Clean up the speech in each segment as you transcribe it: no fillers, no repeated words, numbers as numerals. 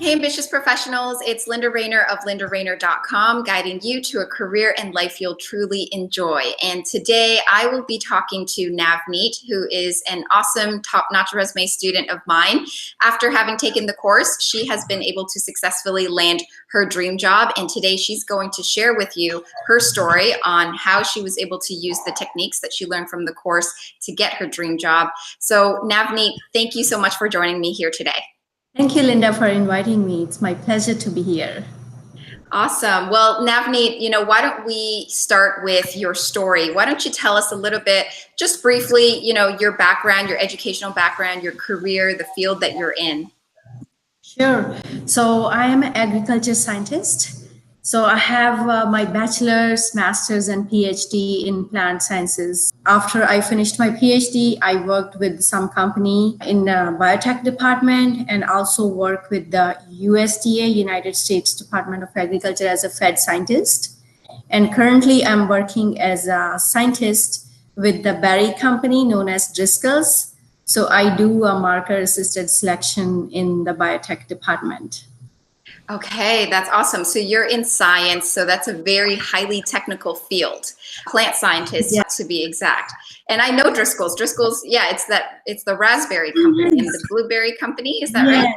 Hey, ambitious professionals, it's Linda Rayner of lindarainer.com, guiding you to a career and life you'll truly enjoy. And today I will be talking to Navneet, who is an awesome top-notch resume student of mine. After having taken the course, she has been able to successfully land her dream job. And today she's going to share with you her story on how she was able to use the techniques that she learned from the course to get her dream job. So Navneet, thank you so much for joining me here today. Thank you, Linda, for inviting me. It's my pleasure to be here. Awesome. Well, Navneet, why don't we start with your story? Why don't you tell us a little bit, just briefly, your background, your educational background, your career, the field that you're in? Sure. So I am an agriculture scientist. So I have my bachelor's, master's, and PhD in plant sciences. After I finished my PhD, I worked with some company in the biotech department and also worked with the USDA, United States Department of Agriculture, as a Fed scientist. And currently I'm working as a scientist with the berry company known as Driscoll's. So I do a marker-assisted selection in the biotech department. Okay, that's awesome. So you're in science, so that's a very highly technical field. Plant scientist, yeah, to be exact. And I know Driscoll's. Driscoll's, yeah, it's the raspberry company and the blueberry company. Is that right?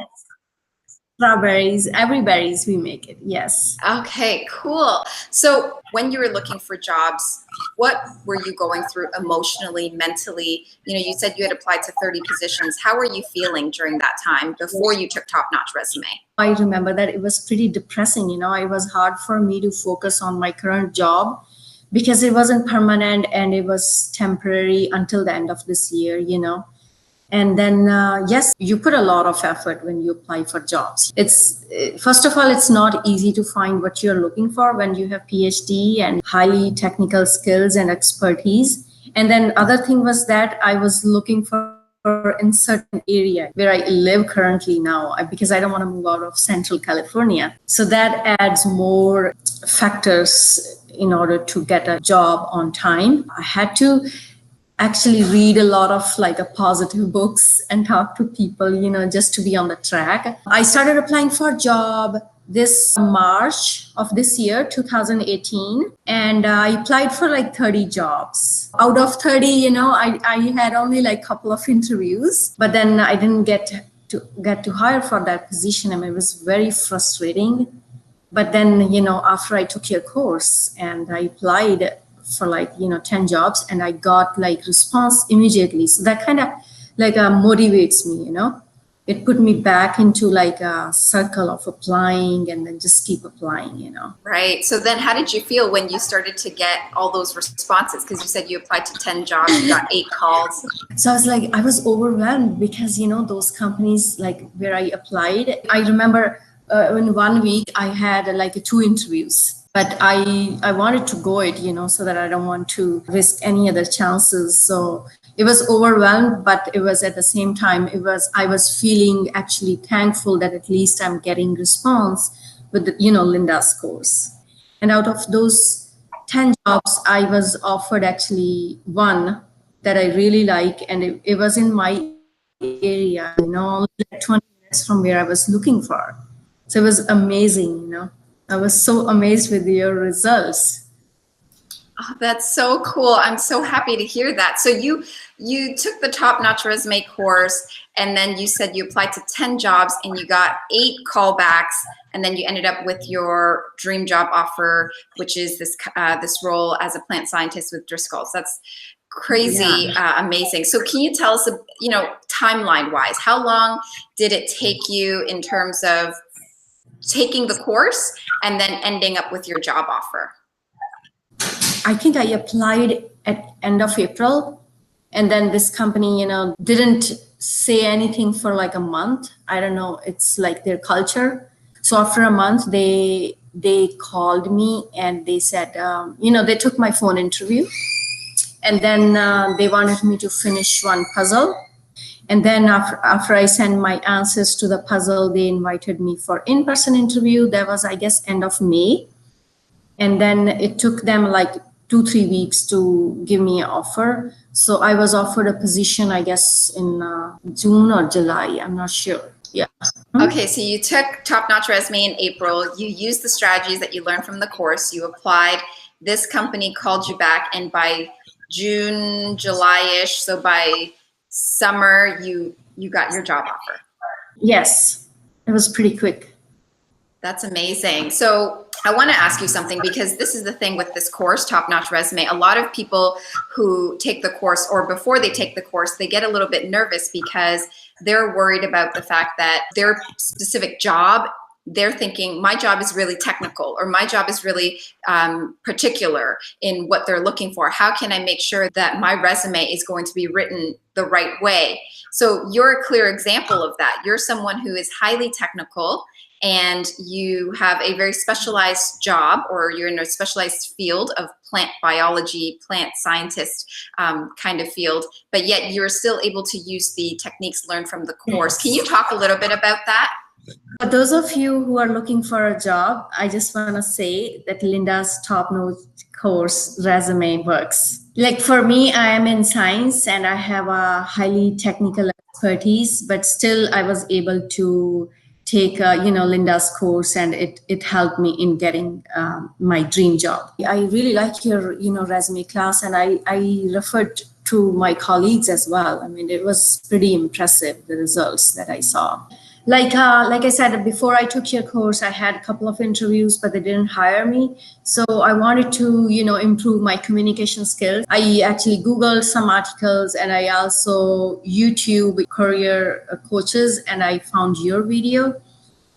Strawberries, every berries we make it, yes. Okay, cool. So when you were looking for jobs, what were you going through emotionally, mentally? You said you had applied to 30 positions. How were you feeling during that time before you took top-notch resume? I remember that it was pretty depressing. It was hard for me to focus on my current job because it wasn't permanent and it was temporary until the end of this year, And then, yes, you put a lot of effort when you apply for jobs. First of all, it's not easy to find what you're looking for when you have PhD and highly technical skills and expertise. And then other thing was that I was looking for in certain area where I live currently now, because I don't want to move out of Central California. So that adds more factors in order to get a job on time. I had to actually read a lot of positive books and talk to people, just to be on the track. I started applying for a job this March of this year, 2018, and I applied for 30 jobs. Out of 30, I had only a couple of interviews, but then I didn't get to hire for that position, and it was very frustrating. But then, after I took your course and I applied for 10 jobs and I got response immediately. So that kind of motivates me, It put me back into a circle of applying and then just keep applying, Right. So then how did you feel when you started to get all those responses? Because you said you applied to 10 jobs, you got 8 calls. So I was overwhelmed because, those companies where I applied, I remember in 1 week I had 2 interviews. But I wanted to go it, so that I don't want to risk any other chances. So it was overwhelmed, but it was at the same time, I was feeling actually thankful that at least I'm getting response with Linda's course. And out of those 10 jobs, I was offered actually one that I really like, and it was in my area, only 20 minutes from where I was looking for. So it was amazing, I was so amazed with your results. Oh, that's so cool. I'm so happy to hear that. So you took the top-notch resume course, and then you said you applied to 10 jobs and you got 8 callbacks, and then you ended up with your dream job offer, which is this role as a plant scientist with Driscoll's. That's crazy, yeah. Amazing. So can you tell us, timeline-wise, how long did it take you in terms of taking the course and then ending up with your job offer? I think I applied at end of April, and then this company, didn't say anything for a month. I don't know. It's their culture. So after a month, they called me and they said, they took my phone interview, and then they wanted me to finish one puzzle. And then after I sent my answers to the puzzle, they invited me for in-person interview. That was, I guess, end of May. And then it took them 2-3 weeks to give me an offer. So I was offered a position, I guess, in June or July. I'm not sure. Yeah. Okay, so you took Top Notch Resume in April. You used the strategies that you learned from the course. You applied. This company called you back, and by June, July-ish, so by summer, you got your job offer. Yes, it was pretty quick. That's amazing. So I want to ask you something, because this is the thing with this course, Top Notch Resume. A lot of people who take the course, or before they take the course, they get a little bit nervous because they're worried about the fact that their specific job, they're thinking my job is really technical, or my job is really particular in what they're looking for. How can I make sure that my resume is going to be written the right way? So you're a clear example of that. You're someone who is highly technical, and you have a very specialized job, or you're in a specialized field of plant biology, plant scientist kind of field, but yet you're still able to use the techniques learned from the course. Can you talk a little bit about that? For those of you who are looking for a job, I just want to say that Linda's Top Notch course resume works. Like for me, I am in science and I have a highly technical expertise, but still I was able to take Linda's course, and it helped me in getting my dream job. I really like your resume class, and I referred to my colleagues as well. I mean, it was pretty impressive, the results that I saw. Like I said, before I took your course, I had a couple of interviews, but they didn't hire me. So I wanted to, improve my communication skills. I actually Googled some articles, and I also YouTube career coaches, and I found your video,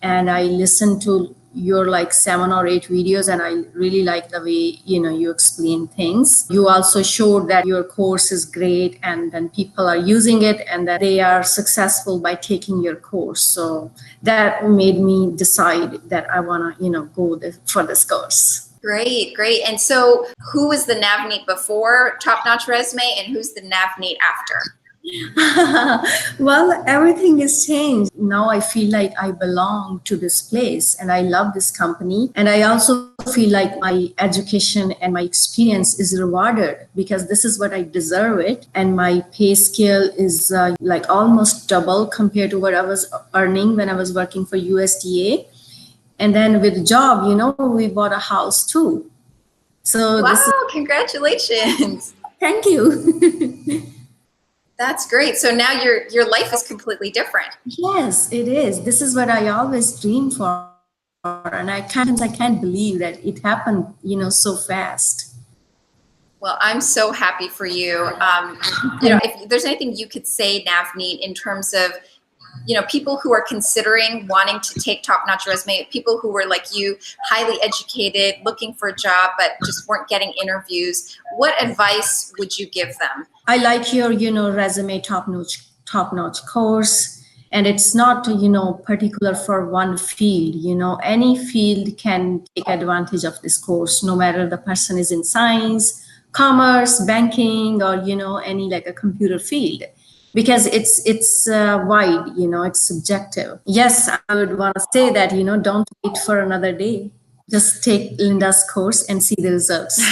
and I listened to your like 7 or 8 videos, and I really like the way you explain things. You also showed that your course is great, and then people are using it, and that they are successful by taking your course. So that made me decide that I want to go for this course. Great, great. And so who was the Navneet before Top Notch Resume, and who's the Navneet after? Well, everything is changed. Now I feel like I belong to this place, and I love this company. And I also feel like my education and my experience is rewarded, because this is what I deserve it. And my pay scale is like almost double compared to what I was earning when I was working for USDA. And then with job, we bought a house too. So wow, congratulations. Thank you. That's great. So now your life is completely different. Yes, it is. This is what I always dreamed for. And I can't believe that it happened, so fast. Well, I'm so happy for you. If there's anything you could say, Navneet, in terms of, people who are considering wanting to take Top Notch Resume, people who were like you, highly educated, looking for a job, but just weren't getting interviews, what advice would you give them? I like your, resume top notch course. And it's not, particular for one field. Any field can take advantage of this course, no matter the person is in science, commerce, banking, or, any like a computer field. Because it's wide, it's subjective. Yes, I would want to say that, don't wait for another day. Just take Linda's course and see the results.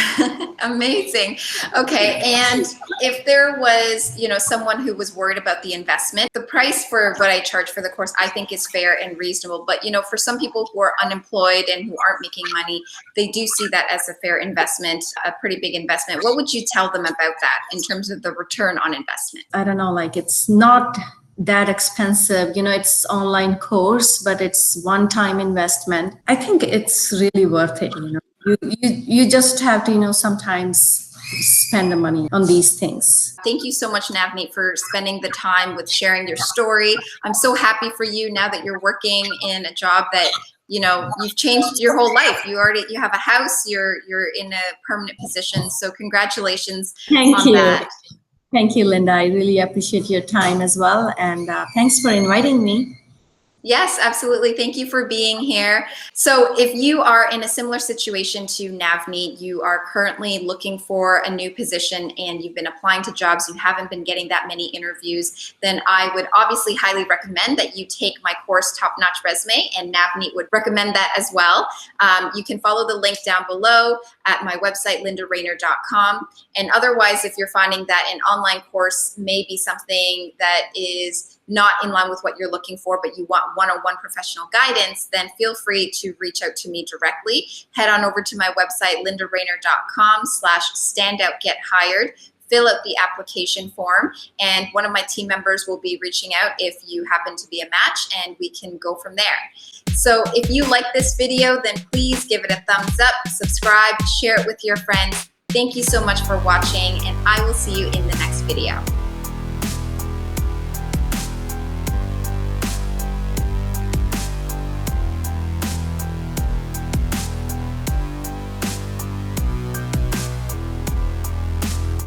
Amazing. Okay. And if there was, someone who was worried about the investment, the price for what I charge for the course, I think is fair and reasonable. But, for some people who are unemployed and who aren't making money, they do see that as a fair investment, a pretty big investment. What would you tell them about that in terms of the return on investment? I don't know, like it's not that expensive. It's online course, but it's one-time investment. I think it's really worth it. You just have to, sometimes spend the money on these things. Thank you so much, Navneet, for spending the time with sharing your story. I'm so happy for you now that you're working in a job that, you've changed your whole life. You have a house, you're in a permanent position. So congratulations on that. Thank you, Linda. I really appreciate your time as well. And thanks for inviting me. Yes, absolutely. Thank you for being here. So if you are in a similar situation to Navneet, you are currently looking for a new position and you've been applying to jobs, you haven't been getting that many interviews, then I would obviously highly recommend that you take my course, Top Notch Resume, and Navneet would recommend that as well. You can follow the link down below at my website, lindarainer.com. And otherwise, if you're finding that an online course may be something that is not in line with what you're looking for, but you want one-on-one professional guidance, then feel free to reach out to me directly. Head on over to my website, lindarayner.com/standoutgethired. Fill out the application form, and one of my team members will be reaching out if you happen to be a match, and we can go from there. So if you like this video, then please give it a thumbs up, subscribe, share it with your friends. Thank you so much for watching, and I will see you in the next video.